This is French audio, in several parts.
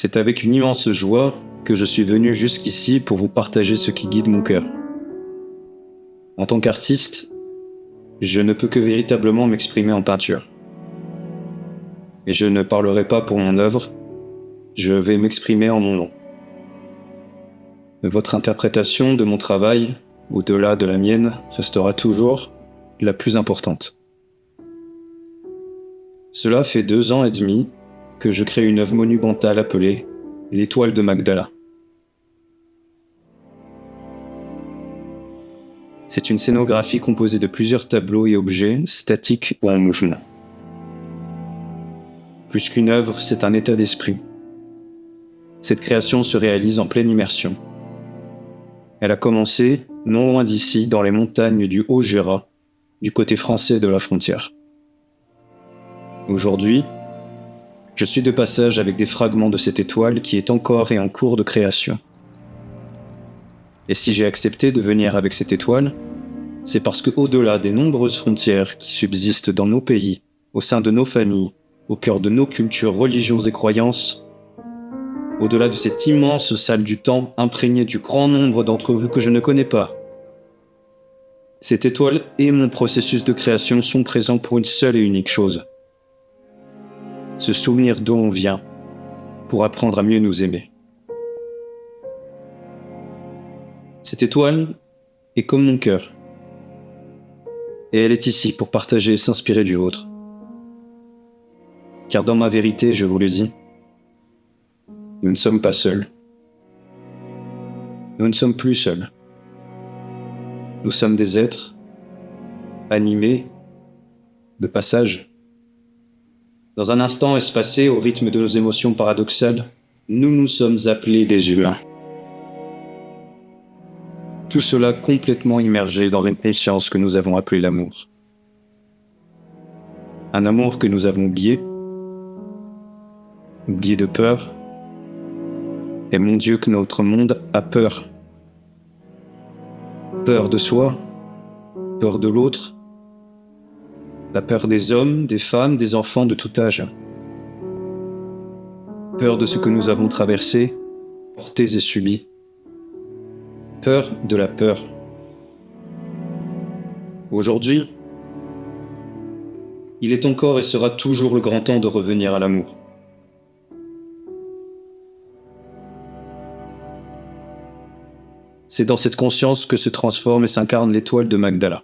C'est avec une immense joie que je suis venu jusqu'ici pour vous partager ce qui guide mon cœur. En tant qu'artiste, je ne peux que véritablement m'exprimer en peinture. Et je ne parlerai pas pour mon œuvre, je vais m'exprimer en mon nom. Votre interprétation de mon travail, au-delà de la mienne, restera toujours la plus importante. Cela fait 2 ans et demi que je crée une œuvre monumentale appelée l'Étoile de Magdala. C'est une scénographie composée de plusieurs tableaux et objets, statiques ou en mouvement. Plus qu'une œuvre, c'est un état d'esprit. Cette création se réalise en pleine immersion. Elle a commencé, non loin d'ici, dans les montagnes du Haut-Jura, du côté français de la frontière. Aujourd'hui, je suis de passage avec des fragments de cette étoile qui est encore et en cours de création. Et si j'ai accepté de venir avec cette étoile, c'est parce que, au-delà des nombreuses frontières qui subsistent dans nos pays, au sein de nos familles, au cœur de nos cultures, religions et croyances, au-delà de cette immense salle du temps imprégnée du grand nombre d'entre vous que je ne connais pas, cette étoile et mon processus de création sont présents pour une seule et unique chose. Se souvenir d'où on vient pour apprendre à mieux nous aimer. Cette étoile est comme mon cœur. Et elle est ici pour partager et s'inspirer du vôtre. Car dans ma vérité, je vous le dis, nous ne sommes pas seuls. Nous ne sommes plus seuls. Nous sommes des êtres animés de passage. Dans un instant espacé, au rythme de nos émotions paradoxales, nous nous sommes appelés des humains. Tout cela complètement immergé dans une conscience que nous avons appelée l'amour. Un amour que nous avons oublié de peur. Et mon Dieu, que notre monde a peur. Peur de soi, peur de l'autre, la peur des hommes, des femmes, des enfants de tout âge. Peur de ce que nous avons traversé, porté et subi. Peur de la peur. Aujourd'hui, il est encore et sera toujours le grand temps de revenir à l'amour. C'est dans cette conscience que se transforme et s'incarne l'étoile de Magdala.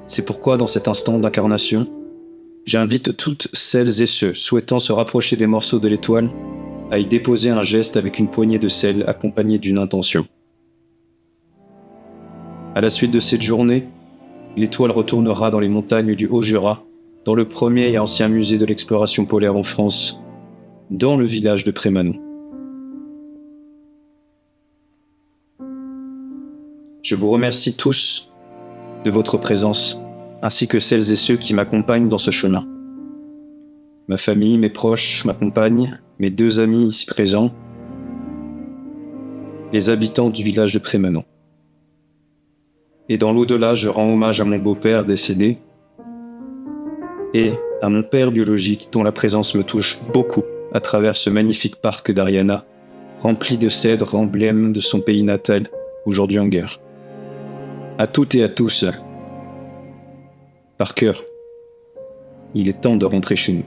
C'est pourquoi, dans cet instant d'incarnation, j'invite toutes celles et ceux souhaitant se rapprocher des morceaux de l'étoile à y déposer un geste avec une poignée de sel accompagnée d'une intention. À la suite de cette journée, l'étoile retournera dans les montagnes du Haut-Jura, dans le premier et ancien musée de l'exploration polaire en France, dans le village de Prémanon. Je vous remercie tous de votre présence, ainsi que celles et ceux qui m'accompagnent dans ce chemin. Ma famille, mes proches, ma compagne, mes 2 amis ici présents, les habitants du village de Prémanon. Et dans l'au-delà, je rends hommage à mon beau-père décédé et à mon père biologique dont la présence me touche beaucoup à travers ce magnifique parc d'Ariana, rempli de cèdres, emblème de son pays natal, aujourd'hui en guerre. À toutes et à tous, par cœur, il est temps de rentrer chez nous.